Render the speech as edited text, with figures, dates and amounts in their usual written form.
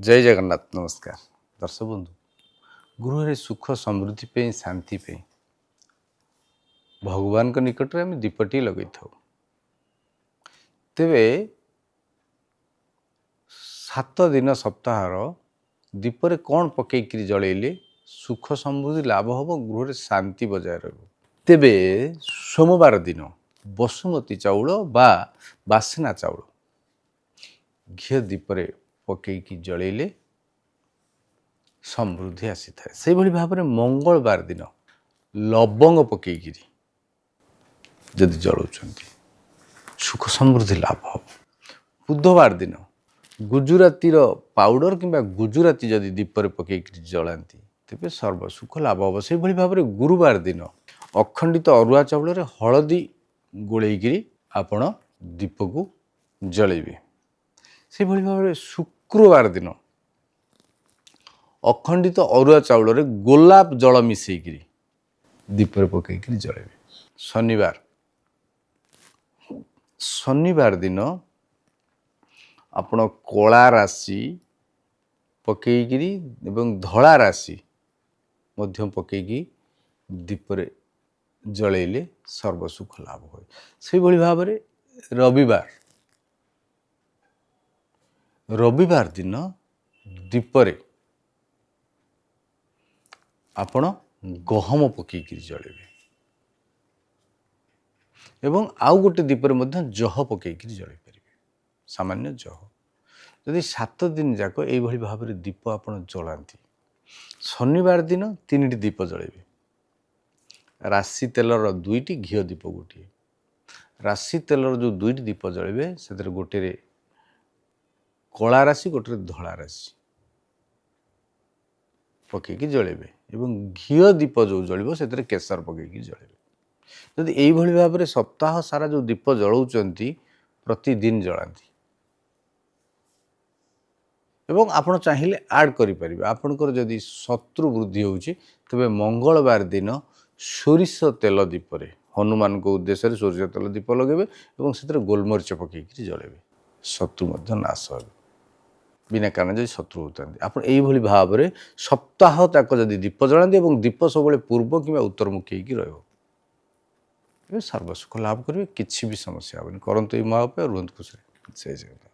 जय जगन्नाथ नमस्कार दर्शक बंधु गृह सुख समृद्धि पे शांति पे भगवान को निकट में दीपटी लगे था तेरे 7 दिन सप्ताहर दीपरे कौन पकईकरी जलैले सुख समृद्धि लाभ हम गृह शांति बजाय रहा तेरे सोमवार दिन बसुमती चाउल बा बासना चाउल घी दीपरे पकईकी जलैले समृद्धि आसी था से भाव में मंगलवार दिन लवंग पकईकि जदि जलाउछंती सुख समृद्धि लाभ हो। बुधवार दिन गुजरातीर पाउडर किंबा गुजराती जदि दीपरे पकईकि जलांती तेरे सर्व सुख लाभ हम। से भाव में गुरुवार दिन अखंडित अरुआ चाउल हलदी गोलैकि आपण दीप को जलैबे। से भाव में शुक्रवार दिन अखंडित अरुआ चाउल गोलाप जल मिसेकरी दीपरे पकईकि जलैबे। शनिवार दिन आपण कला राशि पकईकरी एवं धला राशि मध्यम पकईकि दीपरे जलैले सर्वसुख लाभ हो। से भाव में रविवार दिन दीपरे आपण गहम पकईकि जलैबे एवं आउ गोटे दीपरे मध्य जह पकईकि जलै पारे सामान्य जह। जदि 7 दिन जाक यही भाव में दीप आपण जलांती शनिवार दिन 3टी दीप जलैबे। राशि तेलर 2टी घी दीप गोटे राशि तेलर जो 2टी दीप जलैबे से गोटे कला राशि गोटे धला राशि पकईकि जलैबे एवं घी दीप जो जलिब से केसर पकईकि जलैबे। जदि यही भाव में सप्ताह सारा जो दीप जलाउछंती प्रतिदिन जलांती एवं आपण चाहिए ऐड करि परिबे। आपनकर जदि शत्रु वृद्धि होउची तबे मंगलवार दिन सोरिष तेल दीपरे हनुमान को उद्देश्य रे सोरिष तेल दीप लगेबे एवं से गोलमरीच पकईकि जलैबे शत्रु मध्य नाश हो। बिना कारण जब शत्रु होता आप यही भाव में सप्ताह तक जदि दीप जलांती और दीप सब पूर्व कि उत्तरमुखी सर्वसुख लाभ करेंगे किसी भी समस्या हेनी करंतु ये महाउपाय रुहतु खुशी। जय जगन्नाथ।